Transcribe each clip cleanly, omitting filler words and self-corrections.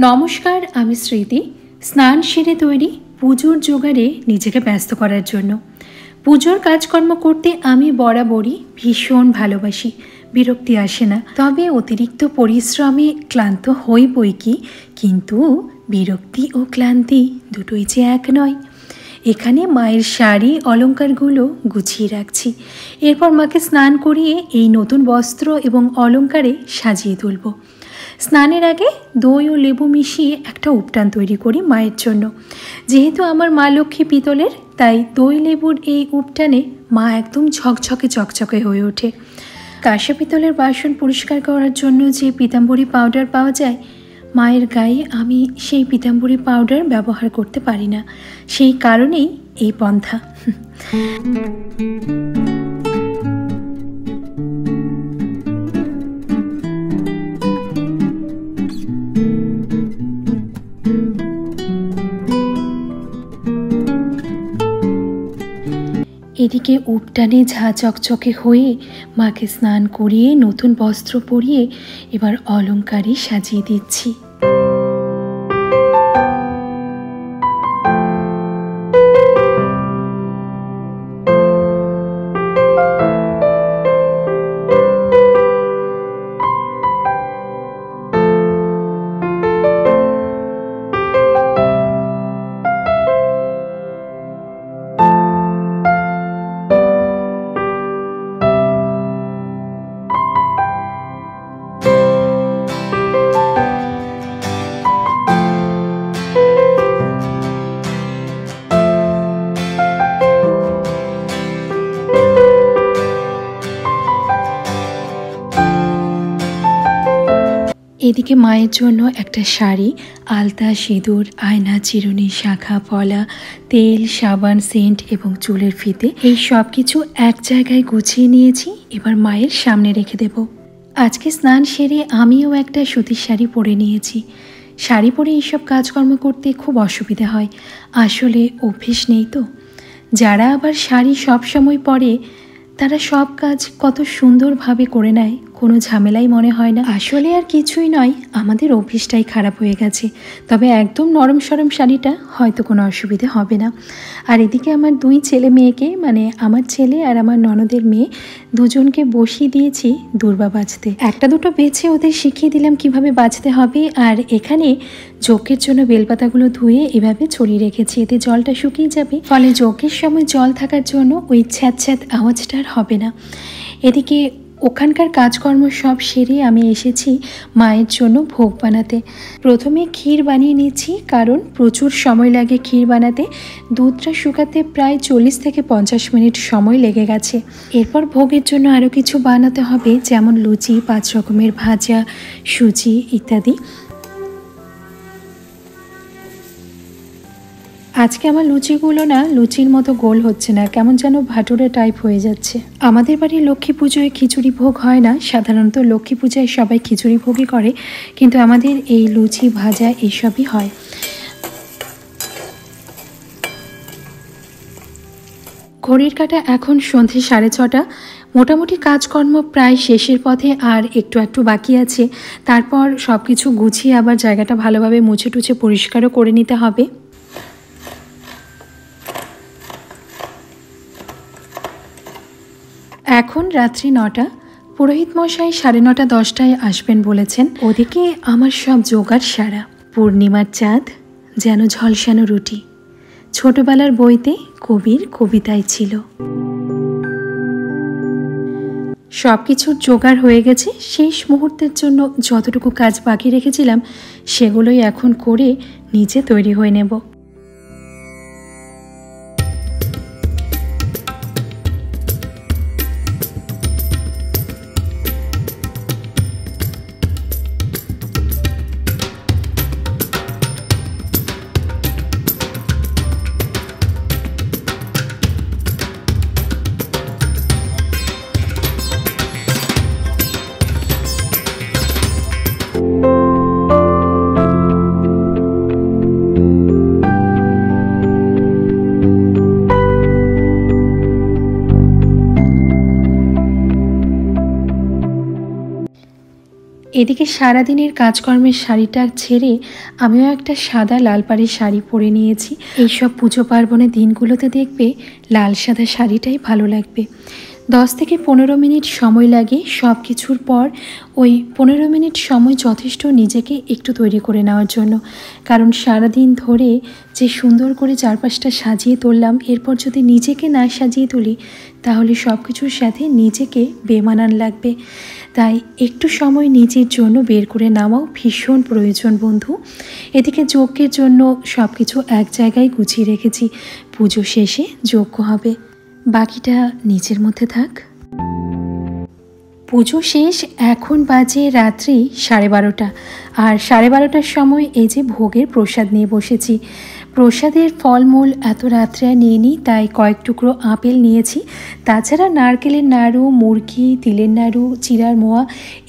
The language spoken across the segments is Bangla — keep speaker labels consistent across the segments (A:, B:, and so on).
A: নমস্কার, আমি স্মৃতি। স্নান সেরে তৈরি পুজোর জোগাড়ে নিজেকে ব্যস্ত করার জন্য। পুজোর কাজকর্ম করতে আমি বরাবরই ভীষণ ভালোবাসি, বিরক্তি আসে না। তবে অতিরিক্ত পরিশ্রমে ক্লান্ত হই বই কি, কিন্তু বিরক্তি ও ক্লান্তি দুটোই যে এক নয়। এখানে মায়ের শাড়ি অলঙ্কারগুলো গুছিয়ে রাখছি। এরপর মাকে স্নান করিয়ে এই নতুন বস্ত্র এবং অলঙ্কারে সাজিয়ে তুলব। স্নানের আগে দই ও লেবু মিশিয়ে একটা উপটান তৈরি করি মায়ের জন্য। যেহেতু আমার মা লক্ষ্মী পিতলের, তাই দই লেবুর এই উপটানে মা একদম ঝকঝকে চকচকে হয়ে ওঠে। কাঁসা পিতলের বাসন পরিষ্কার করার জন্য যে পীতাম্বরী পাউডার পাওয়া যায়, মায়ের গায়ে আমি সেই পীতাম্বরী পাউডার ব্যবহার করতে পারি না। সেই কারণেই এই পন্থা। এদিকে উপটানে ঝা চকচকে হয়ে মাকে স্নান করিয়ে নতুন বস্ত্র পরিয়ে এবার অলঙ্কারে সাজিয়ে দিচ্ছি। এদিকে মায়ের জন্য একটা শাড়ি, আলতা, সিঁদুর, আয়না, চিরুনি, শাখা, পলা, তেল, সাবান, সেন্ট এবং চুলের ফিতে, এই সব কিছু এক জায়গায় গুছিয়ে নিয়েছি। এবার মায়ের সামনে রেখে দেব। আজকে স্নান সেরে আমিও একটা সুতির শাড়ি পরে নিয়েছি। শাড়ি পরে এইসব কাজকর্ম করতে খুব অসুবিধা হয়, আসলে অভ্যেস নেই তো। যারা আবার শাড়ি সব সময় পরে, তারা সব কাজ কত সুন্দরভাবে করে নেয়, কোনো ঝামেলাই মনে হয় না। আসলে আর কিছুই নয়, আমাদের অভ্যেসটাই খারাপ হয়ে গেছে। তবে একদম নরম সরম শাড়িটা হয়তো কোনো অসুবিধে হবে না। আর এদিকে আমার দুই ছেলে মেয়েকে, মানে আমার ছেলে আর আমার ননদের মেয়ে, দুজনকে বসিয়ে দিয়েছি দূর্বা বাজতে। একটা দুটো বেছে ওদের শিখিয়ে দিলাম কিভাবে বাজতে হবে। আর এখানে যজ্ঞের জন্য বেলপাতাগুলো ধুয়ে এভাবে ছড়িয়ে রেখেছি, এতে জলটা শুকিয়ে যাবে। ফলে যজ্ঞের সময় জল থাকার জন্য ওই ছ্যাঁত ছ্যাঁত আওয়াজটা আর হবে না। এদিকে ওখানকার কাজকর্ম সব সেরে আমি এসেছি মায়ের জন্য ভোগ বানাতে। প্রথমে ক্ষীর বানিয়ে নিচ্ছি, কারণ প্রচুর সময় লাগে ক্ষীর বানাতে। দুধটা শুকাতে প্রায় 40 থেকে 50 মিনিট সময় লেগে গেছে। এরপর ভোগের জন্য আরও কিছু বানাতে হবে, যেমন লুচি, 5 রকমের ভাজা, সুজি ইত্যাদি। আজকে আমার লুচিগুলো না লুচির মতো গোল হচ্ছে না, কেমন যেন ভাটুরে টাইপ হয়ে যাচ্ছে। আমাদের বাড়ির লক্ষ্মী পুজোয় খিচুড়ি ভোগ হয় না, সাধারণত লক্ষ্মী পূজায় সবাই খিচুড়ি ভোগই করে, কিন্তু আমাদের এই লুচি ভাজা এইসবই হয়। ঘড়ির কাঁটা এখন সন্ধে 6:30। মোটামুটি কাজকর্ম প্রায় শেষের পথে, আর একটু একটু বাকি আছে। তারপর সব কিছু গুছিয়ে আবার জায়গাটা ভালোভাবে মুছে টুছে পরিষ্কারও করে নিতে হবে। এখন রাত্রি 9টা। পুরোহিত মশাই 9:30-10টায় আসবেন বলেছেন। ওদিকে আমার সব জোগাড় সারা। পূর্ণিমার চাঁদ যেন ঝলসানো রুটি, ছোটবেলার বইতে কবির কবিতায় ছিল। সব কিছুর জোগাড় হয়ে গেছে। শেষ মুহূর্তের জন্য যতটুকু কাজ বাকি রেখেছিলাম সেগুলোই এখন করে নিজে তৈরি হয়ে নেব। এদিকে সারাদিনের কাজকর্মের শাড়িটা ছেড়ে আমিও একটা সাদা লাল পাড়ের শাড়ি পরে নিয়েছি। এইসব পুজো পার্বণের দিনগুলোতে দেখবে লাল সাদা শাড়িটাই ভালো লাগবে। 10 থেকে 15 মিনিট সময় লাগে সব কিছুর পর। ওই 15 মিনিট সময় যথেষ্ট নিজেকে একটু তৈরি করে নেওয়ার জন্য, কারণ সারাদিন ধরে যে সুন্দর করে চারপাশটা সাজিয়ে তুললাম, এরপর যদি নিজেকে না সাজিয়ে তুলি তাহলে সব কিছুর সাথে নিজেকে বেমানান লাগবে। তাই একটু সময় নিজের জন্য বের করে নেওয়াও ভীষণ প্রয়োজন বন্ধু। এদিকে যজ্ঞের জন্য সব কিছু এক জায়গায় গুছিয়ে রেখেছি, পুজো শেষে যজ্ঞ হবে, বাকিটা নিচের মধ্যে থাক। পুজো শেষ, এখন বাজে রাত্রি 12:30, আর 12:30টার সময় এই যে ভোগের প্রসাদ নিয়ে বসেছি। প্রসাদের ফলমূল এত রাত্রে নিয়ে নিই, তাই কয়েক টুকরো আপেল নিয়েছি। তাছাড়া নারকেলের নাড়ু, মুরগি, তিলের নাড়ু, চিড়ার মোয়া,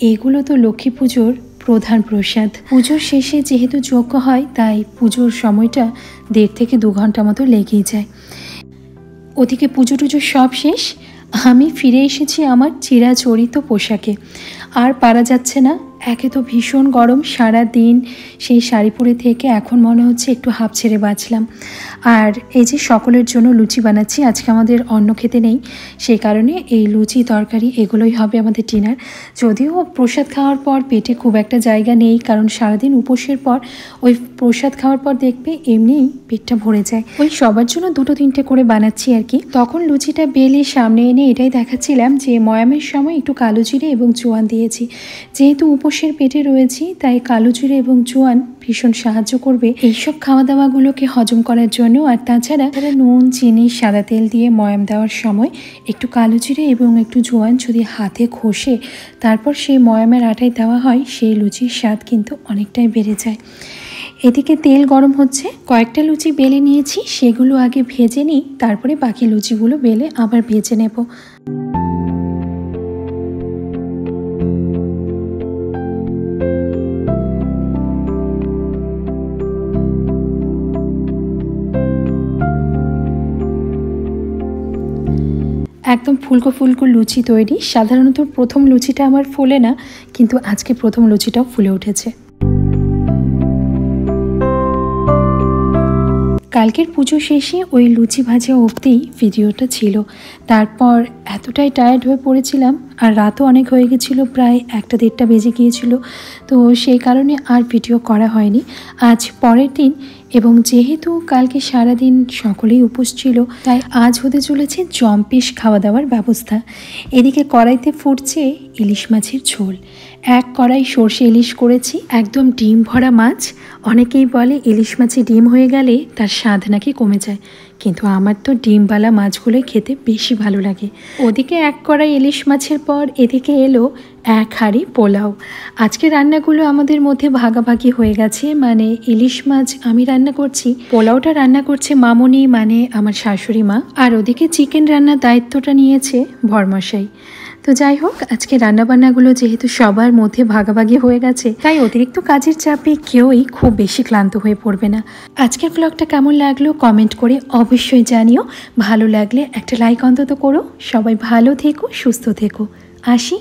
A: এগুলো তো লক্ষ্মী পুজোর প্রধান প্রসাদ। পুজোর শেষে যেহেতু যজ্ঞ হয় তাই পুজোর সময়টা 1.5 থেকে 2 ঘন্টা মতো লেগেই যায়। ওদিকে পুজো টুজো সব শেষ, আমি ফিরে এসেছি আমার চিরাচরিত পোশাকে। আর পারা যাচ্ছে না, একে তো ভীষণ গরম, সারা দিন সেই শাড়ি পরে থেকে এখন মনে হচ্ছে একটু হাঁপ ছেড়ে বাঁচলাম। আর এই যে সকলের জন্য লুচি বানাচ্ছি, আজকে আমাদের অন্ন খেতে নেই, সেই কারণে এই লুচি তরকারি এগুলোই হবে আমাদের ডিনার। যদিও প্রসাদ খাওয়ার পর পেটে খুব একটা জায়গা নেই, কারণ সারাদিন উপোসের পর ওই প্রসাদ খাওয়ার পর দেখবে এমনিই পেটটা ভরে যায়। ওই সবার জন্য 2-3টে করে বানাচ্ছি আর কি। তখন লুচিটা বেলে সামনে এনে এটাই দেখাচ্ছিলাম যে ময়ামের সময় একটু কালো জিরে এবং জোয়ান দিয়েছি। যেহেতু উপোসের পেটে রয়েছি তাই কালো জিরে এবং জোয়ান ভীষণ সাহায্য করবে এইসব খাওয়া দাওয়াগুলোকে হজম করার জন্য। আর তাছাড়া নুন, চিনি, সাদা তেল দিয়ে ময়াম দেওয়ার সময় একটু কালো জিরে এবং একটু জোয়ান যদি হাতে ঘষে তারপর সেই ময়ামের আটায় দেওয়া হয়, সেই লুচির স্বাদ কিন্তু অনেকটাই বেড়ে যায়। এদিকে তেল গরম হচ্ছে, কয়েকটা লুচি বেলে নিয়েছি, সেগুলো আগে ভেজে নিই, তারপরে বাকি লুচিগুলো বেলে আবার ভেজে নেব। একদম ফুলকো ফুলকো লুচি তৈরি। সাধারণত প্রথম লুচিটা আমার ফোলে না, কিন্তু আজকে প্রথম লুচিটাও ফুলে উঠেছে। কালকের পুজো শেষে ওই লুচি ভাজা অবধি ভিডিওটা ছিল, তারপর এতটাই টায়ার্ড হয়ে পড়েছিলাম, আর রাতও অনেক হয়ে গেছিলো, প্রায় 1-1:30 বেজে গিয়েছিল, তো সেই কারণে আর ভিডিও করা হয়নি। আজ পরের দিন, এবং যেহেতু কালকে সারাদিন সকলেই উপোস ছিল, তাই আজ হতে চলেছে জম্পেশ খাওয়া দাওয়ার ব্যবস্থা। এদিকে কড়াইতে ফুটছে ইলিশ মাছের ঝোল। 1 কড়াই সর্ষে ইলিশ করেছি, একদম ডিম ভরা মাছ। অনেকেই বলে ইলিশ মাছে ডিম হয়ে গেলে তার স্বাদ নাকি কমে যায়, কিন্তু আমার তো ডিমওয়ালা মাছগুলোই খেতে বেশি ভালো লাগে। ওদিকে 1 কড়াই ইলিশ মাছের পর এদিকে এলো 1 হাঁড়ি পোলাও। আজকে রান্নাগুলো আমাদের মধ্যে ভাগাভাগি হয়ে গেছে, মানে ইলিশ মাছ আমি রান্না করছি, পোলাওটা রান্না করছে মামনি, মানে আমার শাশুড়ি মা, আর ওদিকে চিকেন রান্নার দায়িত্বটা নিয়েছে বরমশাই। তো যাই হোক, আজকে রান্নাবান্নাগুলো যেহেতু সবার মধ্যে ভাগাভাগি হয়ে গেছে, তাই অতিরিক্ত কাজের চাপে কেউই খুব বেশি ক্লান্ত হয়ে পড়বে না। আজকের ব্লগটা কেমন লাগলো কমেন্ট করে অবশ্যই জানিও। ভালো লাগলে একটা লাইক অন্তত করো। সবাই ভালো থেকো, সুস্থ থেকো। আসি।